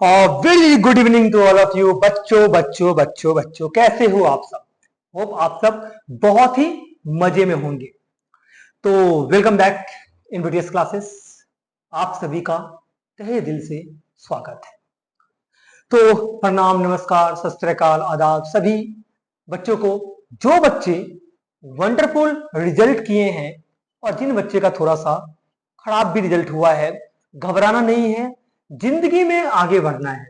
Very good evening to all of you बच्चों बच्चों बच्चों बच्चों, कैसे हो आप सब। होप आप सब बहुत ही मजे में होंगे। तो welcome back in BTS classes. आप सभी का तहे दिल से स्वागत है। तो प्रणाम, नमस्कार, सत श्री अकाल, आदाब सभी बच्चों को। जो बच्चे वंडरफुल रिजल्ट किए हैं और जिन बच्चे का थोड़ा सा खराब भी रिजल्ट हुआ है, घबराना नहीं है। जिंदगी में आगे बढ़ना है,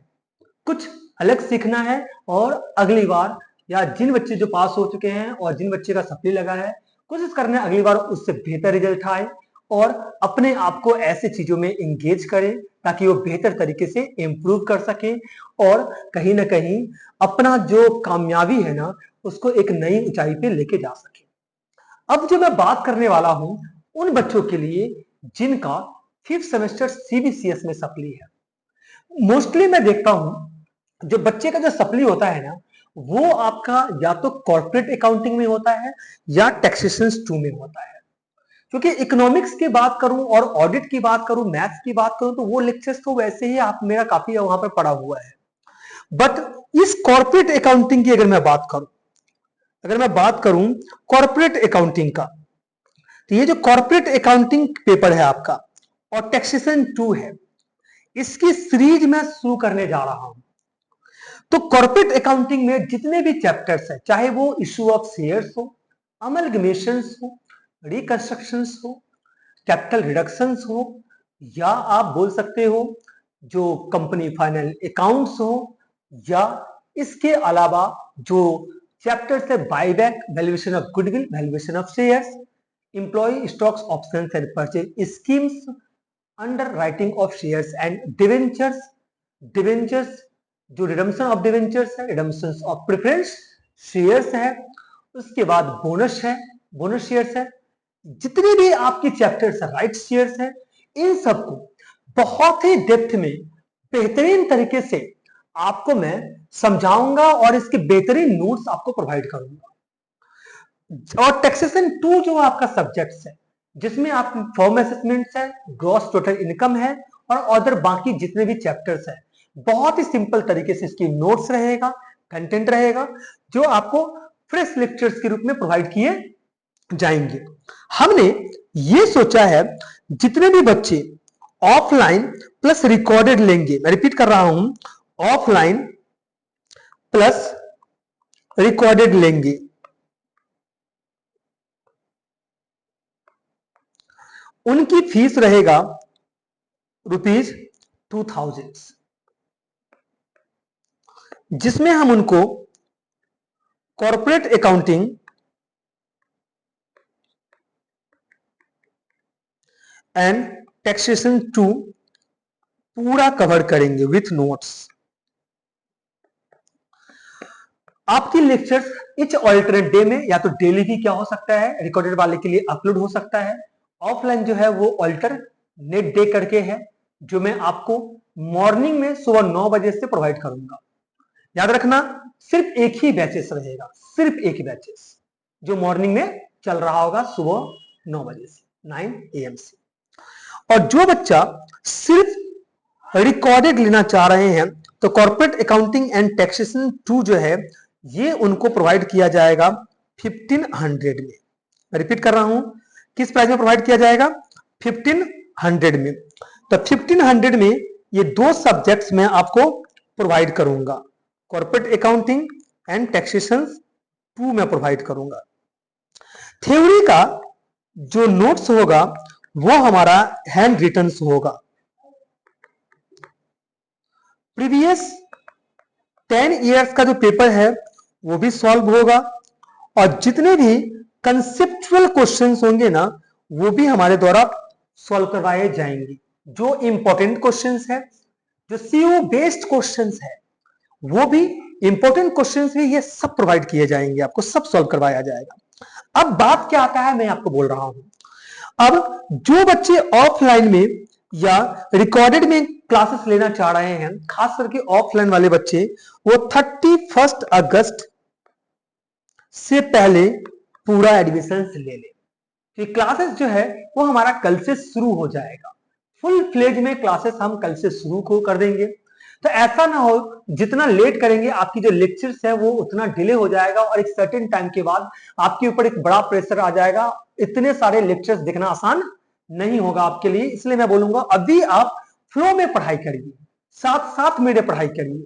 कुछ अलग सीखना है और अगली बार, या जिन बच्चे जो पास हो चुके हैं और जिन बच्चे का सप्ली लगा है, कोशिश करना है अगली बार उससे बेहतर रिजल्ट आए और अपने आप को ऐसे चीजों में एंगेज करें ताकि वो बेहतर तरीके से इंप्रूव कर सके और कहीं ना कहीं अपना जो कामयाबी है ना, उसको एक नई ऊंचाई पे लेके जा सके। अब जो मैं बात करने वाला हूं उन बच्चों के लिए जिनका 5th सेमेस्टर सीबीसीएस में सप्ली है। मोस्टली मैं देखता हूं जो बच्चे का जो सप्ली होता है ना, वो आपका या तो कॉर्पोरेट अकाउंटिंग में होता है या टैक्सेशन 2 में होता है। क्योंकि इकोनॉमिक्स की बात करूं और ऑडिट की बात करूं, मैथ्स की बात करूं, तो वो लेक्चर्स तो वैसे ही आप मेरा काफी वहां पर पड़ा हुआ है। बट इस कॉर्पोरेट अकाउंटिंग की अगर मैं बात करूं कॉर्पोरेट अकाउंटिंग का, तो ये जो कॉर्पोरेट अकाउंटिंग पेपर है आपका और टैक्सेशन 2 है, इसकी सीरीज मैं शुरू करने जा रहा हूं। तो कॉर्पोरेट अकाउंटिंग में जितने भी चैप्टर्स है, चाहे वो इशू ऑफ शेयर्स हो, अमलगमेशंस हो, रिकंस्ट्रक्शंस हो, कैपिटल रिडक्शंस हो, या आप बोल सकते हो जो कंपनी फाइनल अकाउंट्स हो, या इसके अलावा जो चैप्टर्स है buyback, valuation of goodwill, valuation of shares, employ stocks options and purchase schemes, underwriting of shares and debentures, जो रिडम्पशन ऑफ डिवेंचर्स है, रिडम्पशन ऑफ प्रेफरेंस शेयर्स है, उसके बाद बोनस है, बोनस शेयर्स है, जितने भी आपके चैप्टर्स है, राइट शेयर्स है, इन सबको बहुत ही डेप्थ में बेहतरीन तरीके से आपको मैं समझाऊंगा और इसके बेहतरीन नोट्स आपको प्रोवाइड करूंगा। और टैक्सेशन 2 जो आपका सब्जेक्ट्स है, जिसमें आप फॉर्म असेसमेंट्स है, ग्रॉस टोटल इनकम है और अदर बाकी जितने भी चैप्टर्स है, बहुत ही सिंपल तरीके से इसकी नोट्स रहेगा, कंटेंट रहेगा, जो आपको फ्रेश लेक्चर्स के रूप में प्रोवाइड किए जाएंगे। हमने ये सोचा है जितने भी बच्चे ऑफलाइन प्लस रिकॉर्डेड लेंगे, मैं रिपीट कर रहा हूं, ऑफलाइन प्लस रिकॉर्डेड लेंगे, उनकी फीस रहेगा ₹2000, जिसमें हम उनको कॉर्पोरेट अकाउंटिंग एंड टैक्सेशन 2 पूरा कवर करेंगे विथ नोट्स। आपकी लेक्चर्स इच ऑल्टरनेट डे में या तो डेली भी क्या हो सकता है, रिकॉर्डेड वाले के लिए अपलोड हो सकता है। ऑफलाइन जो है वो ऑल्टरनेट डे करके है, जो मैं आपको मॉर्निंग में सुबह 9 बजे से प्रोवाइड करूंगा। याद रखना, सिर्फ एक ही बैचेस रहेगा, सिर्फ एक ही बैचेस जो मॉर्निंग में चल रहा होगा सुबह 9 बजे से, 9 AM से। और जो बच्चा सिर्फ रिकॉर्डेड लेना चाह रहे हैं, तो कॉर्पोरेट अकाउंटिंग एंड टैक्सेशन 2 जो है, ये उनको प्रोवाइड किया जाएगा 1500 में। मैं रिपीट कर रहा हूं, किस प्राइस में प्रोवाइड किया जाएगा? 1500 में। तो 1500 में ये 2 सब्जेक्ट्स में आपको प्रोवाइड करूंगा, कॉर्पोरेट अकाउंटिंग एंड टैक्सेशन 2 में प्रोवाइड करूंगा। थ्योरी का जो नोट्स होगा वो हमारा हैंड रिटन होगा। प्रीवियस 10 इयर्स का जो पेपर है वो भी सॉल्व होगा, और जितने भी कंसेप्चुअल क्वेश्चंस होंगे ना, वो भी हमारे द्वारा सॉल्व करवाए जाएंगे। जो इंपॉर्टेंट क्वेश्चंस है, जो सीओ बेस्ड क्वेश्चंस है, वो भी इंपॉर्टेंट क्वेश्चंस भी, ये सब प्रोवाइड किए जाएंगे, आपको सब सॉल्व करवाया जाएगा। अब बात क्या आता है, मैं आपको बोल रहा हूं। अब जो बच्चे ऑफलाइन में या रिकॉर्डेड में क्लासेस लेना चाह रहे हैं, खास करके ऑफलाइन वाले बच्चे, वो 31 अगस्त से पहले पूरा एडमिशन ले ले। तो क्लासेस जो है वो हमारा कल से शुरू हो जाएगा, फुल फ्लेज में क्लासेस हम कल से शुरू कर देंगे। तो ऐसा ना हो, जितना लेट करेंगे आपकी जो लेक्चर्स है वो उतना डिले हो जाएगा और एक सर्टेन टाइम के बाद आपके ऊपर एक बड़ा प्रेशर आ जाएगा। इतने सारे लेक्चर्स देखना आसान नहीं होगा आपके लिए, इसलिए मैं बोलूंगा अभी आप फ्लो में पढ़ाई करिए, साथ साथ मेरे पढ़ाई करिए।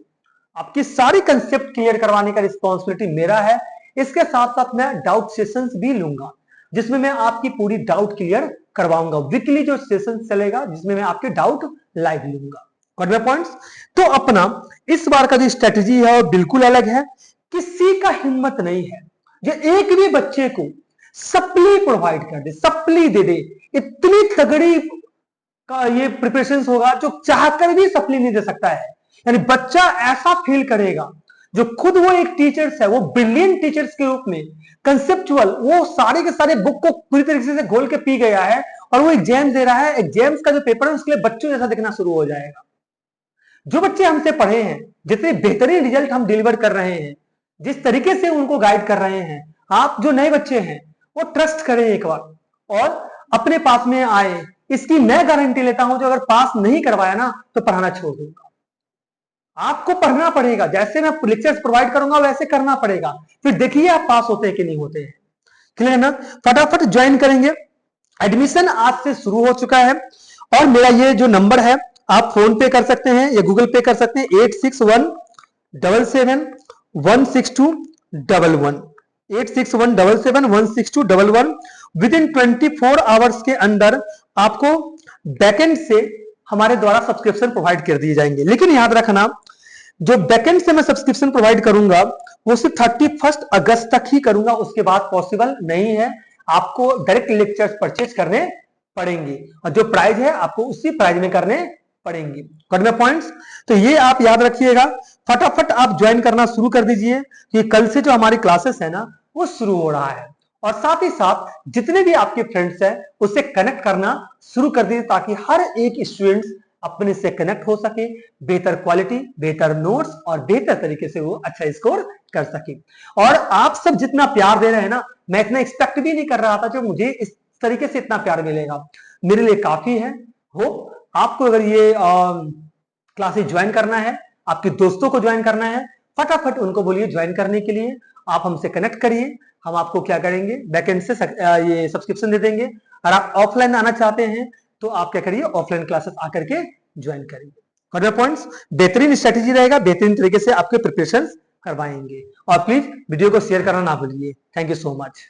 आपकी सारी कंसेप्ट क्लियर करवाने का रिस्पॉन्सिबिलिटी मेरा है। इसके साथ साथ मैं डाउट सेशंस भी लूंगा जिसमें मैं आपकी पूरी डाउट क्लियर करवाऊंगा। वीकली जो सेशन चलेगा जिसमें मैं आपके डाउट लाइव लूंगा। Got my points? तो अपना इस बार का जो स्ट्रेटजी है वो बिल्कुल अलग है। किसी का हिम्मत नहीं है जो एक भी बच्चे को सप्ली प्रोवाइड कर दे, सप्ली दे दे। इतनी तगड़ी का ये प्रिपरेशन होगा जो चाहकर भी सप्ली नहीं दे सकता है। यानी बच्चा ऐसा फील करेगा जो खुद वो एक टीचर्स है, वो ब्रिलियंट टीचर्स के रूप में कंसेप्चुअल वो सारे के सारे बुक को पूरी तरीके से घोल के पी गया है और वो एग्जाम दे रहा है। एग्जाम्स का जो पेपर है उसके लिए बच्चों जैसा दिखना शुरू हो जाएगा। जो बच्चे हमसे पढ़े हैं, जितने बेहतरीन रिजल्ट हम डिलीवर कर रहे हैं, जिस तरीके से उनको गाइड कर रहे हैं, आप जो नए बच्चे हैं वो ट्रस्ट करें एक बार और अपने पास में आए। इसकी मैं गारंटी लेता हूं, जो अगर पास नहीं करवाया ना तो पढ़ाना छोड़ दूंगा। आपको पढ़ना पड़ेगा, जैसे मैं लेक्चर्स प्रोवाइड करूंगा वैसे करना पड़ेगा, फिर देखिए आप पास होते हैं कि नहीं होते हैं। क्लियर ना? फटाफट ज्वाइन करेंगे। एडमिशन आज से शुरू हो चुका है और मेरा ये जो नंबर है आप फोन पे कर सकते हैं या गूगल पे कर सकते हैं। 8617716211 8617716211। विद इन 24 आवर्स के अंदर आपको बैकएंड से हमारे द्वारा सब्सक्रिप्शन प्रोवाइड कर दिए जाएंगे। लेकिन याद रखना, जो बैकएंड से मैं सब्सक्रिप्शन प्रोवाइड करूंगा वो सिर्फ 31 अगस्त तक ही करूंगा, उसके बाद पॉसिबल नहीं है। आपको डायरेक्ट लेक्चर्स परचेज करने पड़ेंगे और जो प्राइस है आपको उसी प्राइस में करने पड़ेंगे। Got my points? तो ये आप याद रखिएगा। फटाफट आप ज्वाइन करना शुरू कर दीजिए कि कल से जो हमारी क्लासेस है ना वो शुरू हो रहा है। और साथ ही साथ जितने भी आपके फ्रेंड्स हैं उससे कनेक्ट करना शुरू कर दीजिए ताकि हर एक स्टूडेंट्स अपने से कनेक्ट हो सके, बेहतर क्वालिटी, बेहतर नोट्स और बेहतर तरीके से वो अच्छा स्कोर कर सके। और आप सब जितना प्यार दे रहे हैं ना, मैं इतना एक्सपेक्ट भी नहीं कर रहा था जो मुझे इस तरीके से इतना प्यार मिलेगा, मेरे लिए काफी है। होप आपको अगर ये क्लासेस ज्वाइन करना है, आपके दोस्तों को ज्वाइन करना है, फटाफट उनको बोलिए ज्वाइन करने के लिए। आप हमसे कनेक्ट करिए, हम आपको क्या करेंगे बैकएंड से ये सब्सक्रिप्शन दे देंगे। और आप ऑफलाइन आना चाहते हैं तो आप क्या करिए ऑफलाइन क्लासेस आकर के ज्वाइन करिए। कॉर्नर पॉइंट्स बेहतरीन स्ट्रेटेजी रहेगा, बेहतरीन तरीके से आपके प्रिपरेशन करवाएंगे। और प्लीज वीडियो को शेयर करना ना भूलिए। Thank you so much.